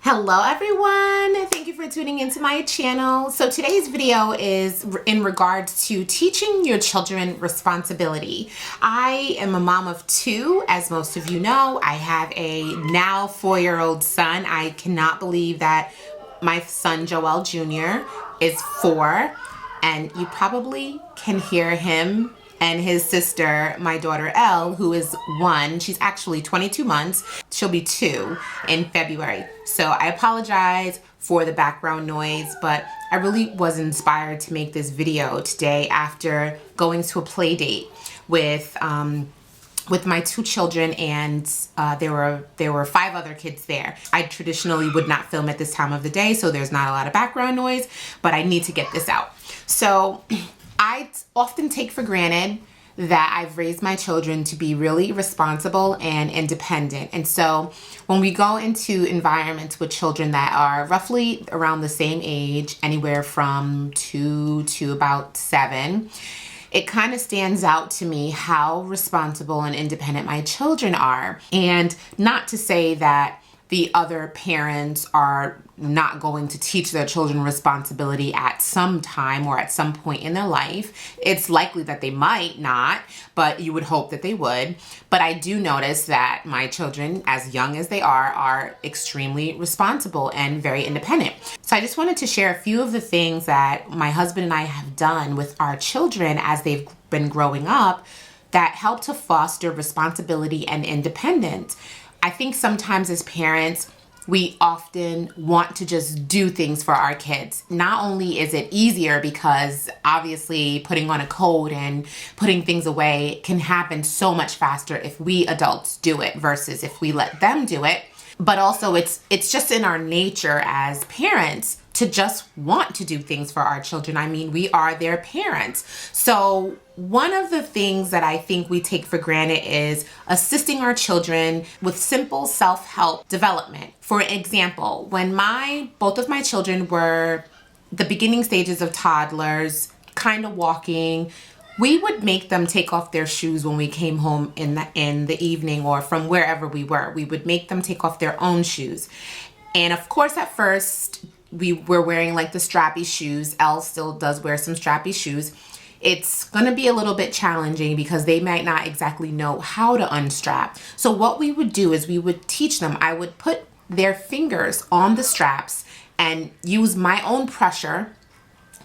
Hello everyone, thank you for tuning into my channel. So today's video is in regards to teaching your children responsibility. I am a mom of two, as most of you know. I have a now 4-year-old son. I cannot believe that my son Joel Jr. is 4, and you probably can hear him and his sister, my daughter Elle, who is 1. She's actually 22 months. She'll be 2 in February. So I apologize for the background noise, but I really was inspired to make this video today after going to a play date with my 2 children, and there were 5 other kids there. I traditionally would not film at this time of the day, so there's not a lot of background noise, but I need to get this out. So I often take for granted that I've raised my children to be really responsible and independent. And so when we go into environments with children that are roughly around the same age, anywhere from 2 to about 7, it kind of stands out to me how responsible and independent my children are. And not to say that the other parents are not going to teach their children responsibility at some time or at some point in their life. It's likely that they might not, but you would hope that they would. But I do notice that my children, as young as they are extremely responsible and very independent. So I just wanted to share a few of the things that my husband and I have done with our children as they've been growing up that help to foster responsibility and independence. I think sometimes as parents, we often want to just do things for our kids. Not only is it easier because obviously putting on a coat and putting things away can happen so much faster if we adults do it versus if we let them do it, but also it's just in our nature as parents to just want to do things for our children. I mean, we are their parents. So one of the things that I think we take for granted is assisting our children with simple self-help development. For example, when both of my children were the beginning stages of toddlers, kind of walking, we would make them take off their shoes when we came home in the evening or from wherever we were. We would make them take off their own shoes. And of course, at first, we were wearing like the strappy shoes. Elle still does wear some strappy shoes. It's going to be a little bit challenging because they might not exactly know how to unstrap. So what we would do is we would teach them. I would put their fingers on the straps and use my own pressure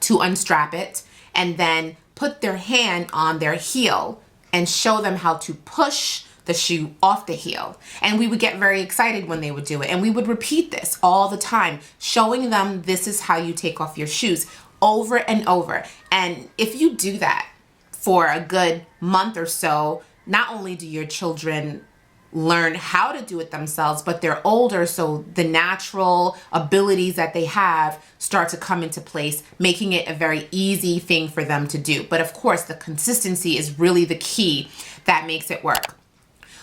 to unstrap it, and then put their hand on their heel and show them how to push the shoe off the heel. And we would get very excited when they would do it. And we would repeat this all the time, showing them this is how you take off your shoes over and over. And if you do that for a good month or so, not only do your children learn how to do it themselves, but they're older, so the natural abilities that they have start to come into place, making it a very easy thing for them to do. But of course, the consistency is really the key that makes it work.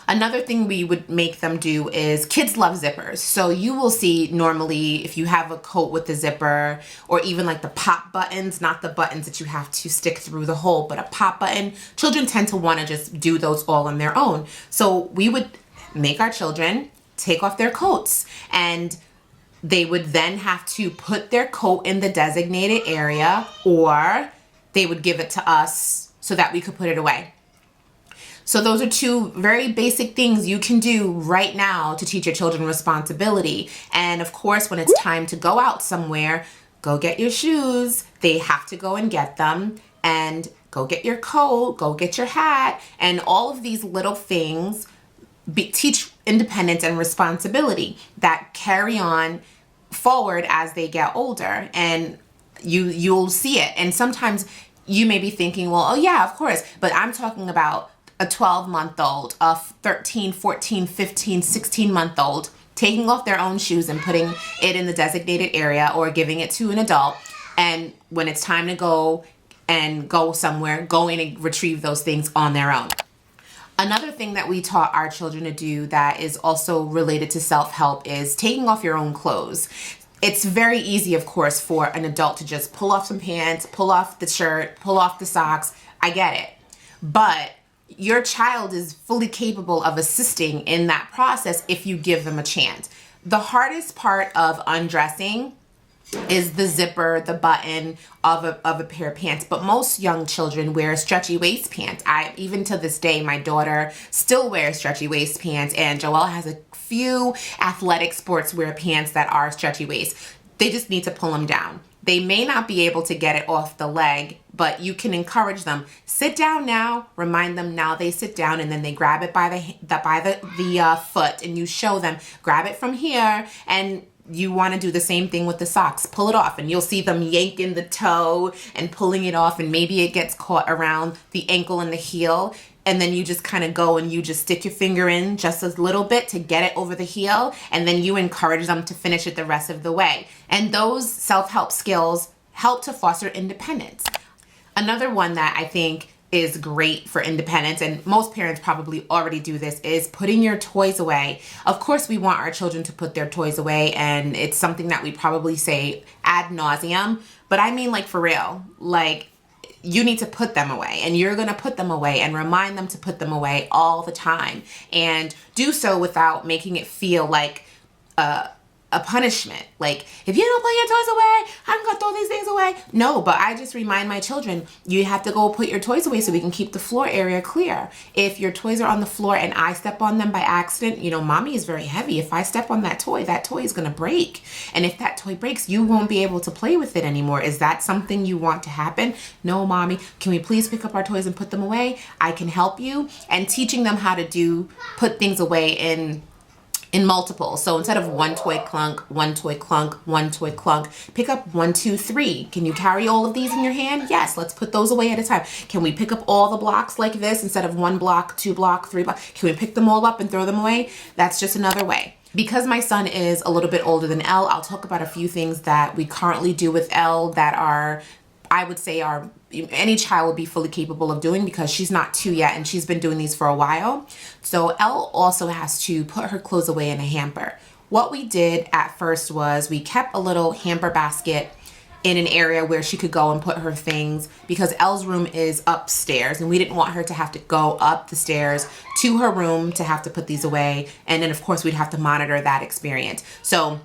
Another thing we would make them do is, kids love zippers. So you will see normally if you have a coat with the zipper, or even like the pop buttons, not the buttons that you have to stick through the hole, but a pop button, children tend to want to just do those all on their own. So we would make our children take off their coats, and they would then have to put their coat in the designated area, or they would give it to us so that we could put it away. So those are 2 very basic things you can do right now to teach your children responsibility. And of course, when it's time to go out somewhere, go get your shoes. They have to go and get them. And go get your coat, go get your hat. And all of these little things teach independence and responsibility that carry on forward as they get older. And you'll see it. And sometimes you may be thinking, well, oh yeah, of course. But I'm talking about a 12-month-old, a 13, 14, 15, 16-month-old taking off their own shoes and putting it in the designated area, or giving it to an adult. And when it's time to go somewhere, going and retrieve those things on their own. Another thing that we taught our children to do that is also related to self-help is taking off your own clothes. It's very easy, of course, for an adult to just pull off some pants, pull off the shirt, pull off the socks. I get it. But your child is fully capable of assisting in that process if you give them a chance. The hardest part of undressing is the zipper, the button of a pair of pants. But most young children wear stretchy waist pants. Even to this day, my daughter still wears stretchy waist pants, and Joelle has a few athletic sportswear pants that are stretchy waist. They just need to pull them down. They may not be able to get it off the leg, but you can encourage them. Sit down now. Remind them now they sit down, and then they grab it by the foot, and you show them, grab it from here, and you want to do the same thing with the socks. Pull it off, and you'll see them yanking the toe and pulling it off, and maybe it gets caught around the ankle and the heel, and then you just kind of go and you just stick your finger in just a little bit to get it over the heel, and then you encourage them to finish it the rest of the way. And those self-help skills help to foster independence. Another one that I think is great for independence, and most parents probably already do this, is putting your toys away. Of course, we want our children to put their toys away, and it's something that we probably say ad nauseum, but I mean, like, for real. Like, you need to put them away, and you're going to put them away and remind them to put them away all the time, and do so without making it feel like a punishment. Like, if you don't put your toys away, I'm gonna throw these things away. No, but I just remind my children, you have to go put your toys away so we can keep the floor area clear. If your toys are on the floor and I step on them by accident, you know, mommy is very heavy. If I step on that toy is gonna break. And if that toy breaks, you won't be able to play with it anymore. Is that something you want to happen? No, mommy, can we please pick up our toys and put them away? I can help you. And teaching them how to put things away in multiple. So instead of one toy clunk, one toy clunk, one toy clunk, pick up 1, 2, 3. Can you carry all of these in your hand? Yes, let's put those away at a time. Can we pick up all the blocks like this instead of 1 block, 2 block, 3 block? Can we pick them all up and throw them away? That's just another way. Because my son is a little bit older than Elle, I'll talk about a few things that we currently do with Elle that are, I would say, are any child would be fully capable of doing, because she's not 2 yet and she's been doing these for a while. So Elle also has to put her clothes away in a hamper. What we did at first was we kept a little hamper basket in an area where she could go and put her things, because Elle's room is upstairs and we didn't want her to have to go up the stairs to her room to have to put these away. And then of course we'd have to monitor that experience. So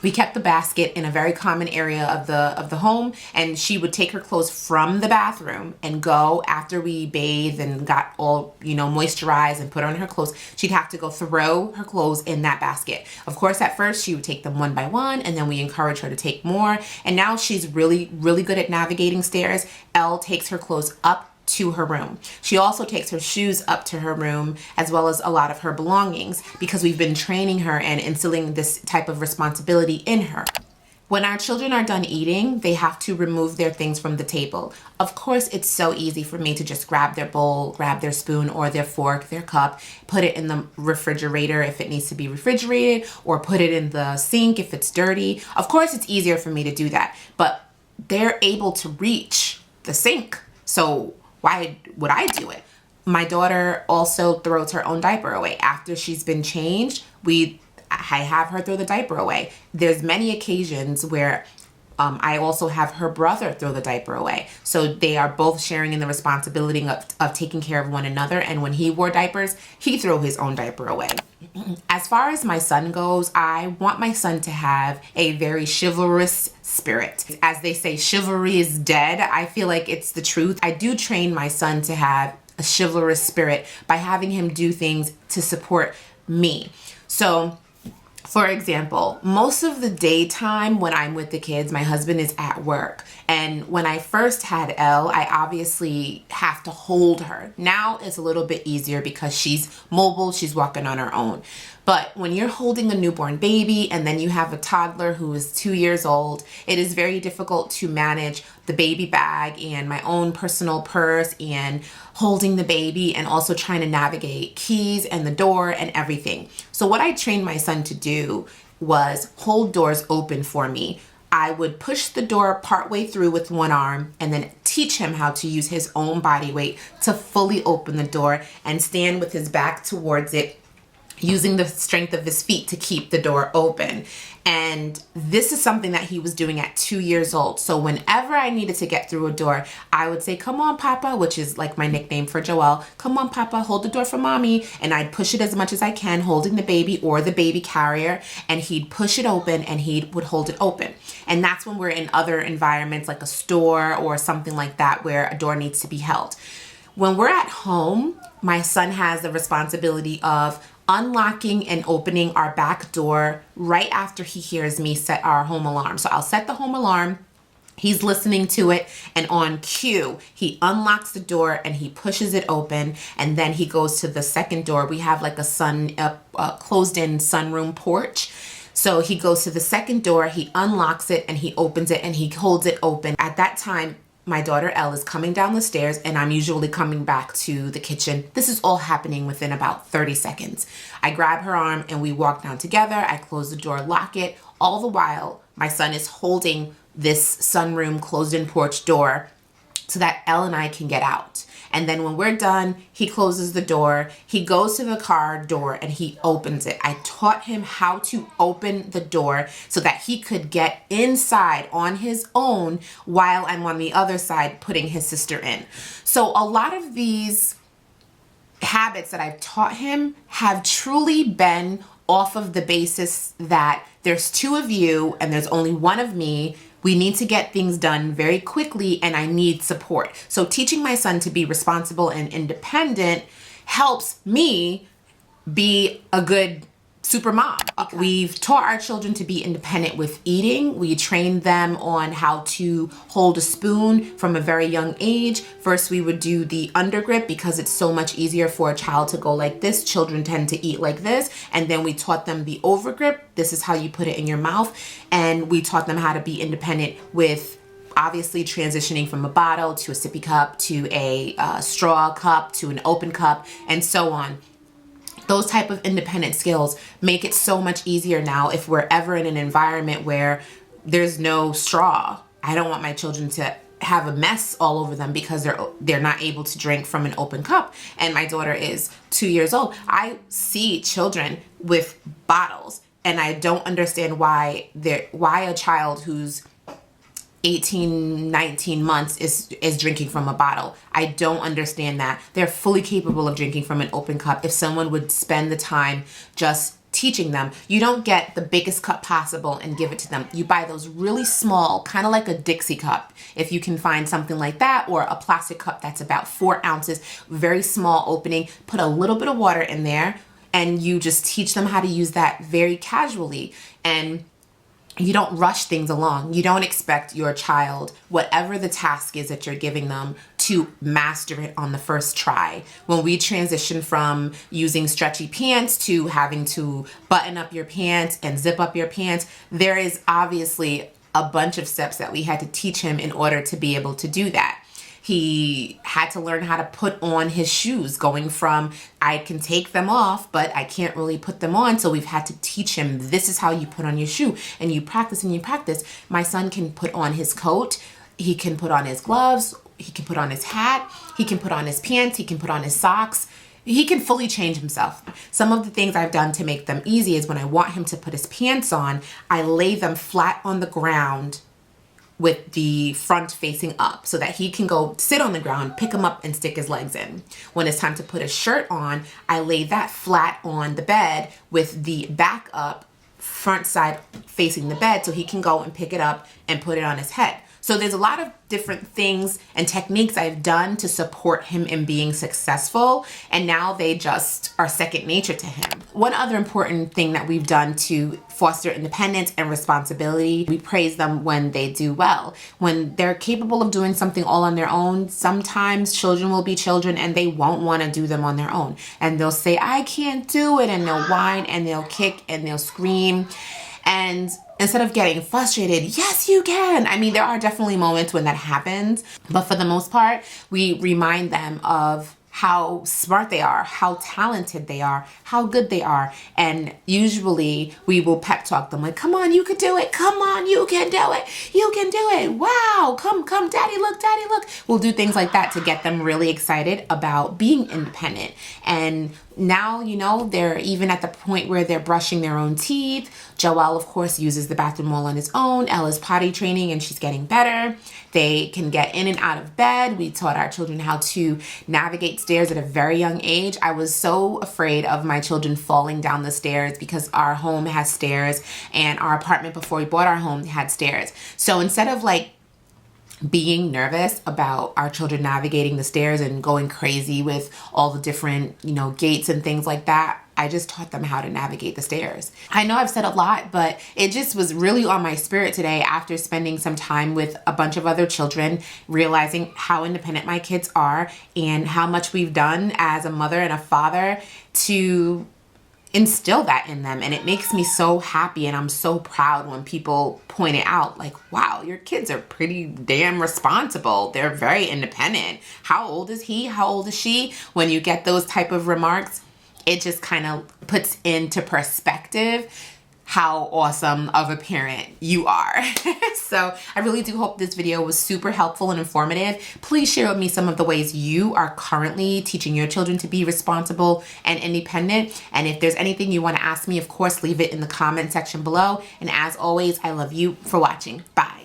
we kept the basket in a very common area of the home, and she would take her clothes from the bathroom and go after we bathed and got all, you know, moisturized and put on her clothes. She'd have to go throw her clothes in that basket. Of course, at first she would take them one by one, and then we encourage her to take more. And now she's really, really good at navigating stairs. Elle takes her clothes up to her room. She also takes her shoes up to her room, as well as a lot of her belongings, because we've been training her and instilling this type of responsibility in her. When our children are done eating, they have to remove their things from the table. Of course, it's so easy for me to just grab their bowl, grab their spoon or their fork, their cup, put it in the refrigerator if it needs to be refrigerated, or put it in the sink if it's dirty. Of course, it's easier for me to do that, but they're able to reach the sink. So why would I do it? My daughter also throws her own diaper away. After she's been changed, I have her throw the diaper away. There's many occasions where I also have her brother throw the diaper away. So they are both sharing in the responsibility of taking care of one another. And when he wore diapers, he threw his own diaper away. As far as my son goes, I want my son to have a very chivalrous spirit. As they say, chivalry is dead. I feel like it's the truth. I do train my son to have a chivalrous spirit by having him do things to support me. So, for example, most of the daytime when I'm with the kids, my husband is at work. And when I first had Elle, I obviously have to hold her. Now it's a little bit easier because she's mobile, she's walking on her own. But when you're holding a newborn baby and then you have a toddler who is 2 years old, it is very difficult to manage the baby bag and my own personal purse and holding the baby and also trying to navigate keys and the door and everything. So what I trained my son to do was hold doors open for me. I would push the door partway through with one arm and then teach him how to use his own body weight to fully open the door and stand with his back towards it using the strength of his feet to keep the door open. And this is something that he was doing at 2 years old. So whenever I needed to get through a door, I would say, "Come on, Papa," which is like my nickname for Joel. "Come on, Papa, hold the door for Mommy." And I'd push it as much as I can, holding the baby or the baby carrier, and he'd push it open and he would hold it open. And that's when we're in other environments like a store or something like that where a door needs to be held. When we're at home, my son has the responsibility of unlocking and opening our back door right after he hears me set our home alarm. So I'll set the home alarm. He's listening to it, and on cue, he unlocks the door and he pushes it open, and then he goes to the second door. We have like a closed-in sunroom porch. So he goes to the second door, he unlocks it, and he opens it, and he holds it open. At that time, my daughter Elle is coming down the stairs, and I'm usually coming back to the kitchen. This is all happening within about 30 seconds. I grab her arm and we walk down together. I close the door, lock it. All the while, my son is holding this sunroom closed-in porch door so that Elle and I can get out. And then when we're done, he closes the door, he goes to the car door and he opens it. I taught him how to open the door so that he could get inside on his own while I'm on the other side putting his sister in. So a lot of these habits that I've taught him have truly been off of the basis that there's two of you and there's only one of me. We need to get things done very quickly and I need support. So teaching my son to be responsible and independent helps me be a good super mom. We've taught our children to be independent with eating. We trained them on how to hold a spoon from a very young age. First, we would do the undergrip because it's so much easier for a child to go like this. Children tend to eat like this. And then we taught them the overgrip. This is how you put it in your mouth. And we taught them how to be independent with obviously transitioning from a bottle to a sippy cup to a straw cup to an open cup and so on. Those type of independent skills make it so much easier now if we're ever in an environment where there's no straw. I don't want my children to have a mess all over them because they're not able to drink from an open cup. And my daughter is 2 years old. I see children with bottles and I don't understand why a child who's 18, 19 months is drinking from a bottle. I don't understand that. They're fully capable of drinking from an open cup if someone would spend the time just teaching them. You don't get the biggest cup possible and give it to them. You buy those really small, kind of like a Dixie cup, if you can find something like that, or a plastic cup that's about 4 ounces, very small opening, put a little bit of water in there, and you just teach them how to use that very casually. And you don't rush things along. You don't expect your child, whatever the task is that you're giving them, to master it on the first try. When we transition from using stretchy pants to having to button up your pants and zip up your pants, there is obviously a bunch of steps that we had to teach him in order to be able to do that. He had to learn how to put on his shoes, going from I can take them off, but I can't really put them on. So we've had to teach him, this is how you put on your shoe. And you practice and you practice. My son can put on his coat. He can put on his gloves. He can put on his hat. He can put on his pants. He can put on his socks. He can fully change himself. Some of the things I've done to make them easy is when I want him to put his pants on, I lay them flat on the ground with the front facing up so that he can go sit on the ground, pick them up and stick his legs in. When it's time to put a shirt on, I lay that flat on the bed with the back up, front side facing the bed so he can go and pick it up and put it on his head. So there's a lot of different things and techniques I've done to support him in being successful, and now they just are second nature to him. One other important thing that we've done to foster independence and responsibility, we praise them when they do well. When they're capable of doing something all on their own, sometimes children will be children and they won't want to do them on their own. And they'll say, I can't do it, and they'll whine and they'll kick and they'll scream. And instead of getting frustrated, yes, you can. I mean, there are definitely moments when that happens, but for the most part, we remind them of how smart they are, how talented they are, how good they are. And usually we will pep talk them like, come on, you can do it. Come on, you can do it. You can do it. Wow. Come, daddy, look, daddy, look. We'll do things like that to get them really excited about being independent. And now, you know, they're even at the point where they're brushing their own teeth. Joelle, of course, uses the bathroom all on his own. Ella's potty training and she's getting better. They can get in and out of bed. We taught our children how to navigate stairs at a very young age. I was so afraid of my children falling down the stairs because our home has stairs and our apartment before we bought our home had stairs. So instead of like being nervous about our children navigating the stairs and going crazy with all the different, you know, gates and things like that, I just taught them how to navigate the stairs. I know I've said a lot, but it just was really on my spirit today after spending some time with a bunch of other children, realizing how independent my kids are and how much we've done as a mother and a father to instill that in them. And it makes me so happy, and I'm so proud when people point it out, like, wow, your kids are pretty damn responsible. They're very independent. How old is he? How old is she? When you get those type of remarks, it just kind of puts into perspective how awesome of a parent you are. So I really do hope this video was super helpful and informative. Please share with me some of the ways you are currently teaching your children to be responsible and independent. And if there's anything you want to ask me, of course, leave it in the comment section below. And as always, I love you for watching. Bye.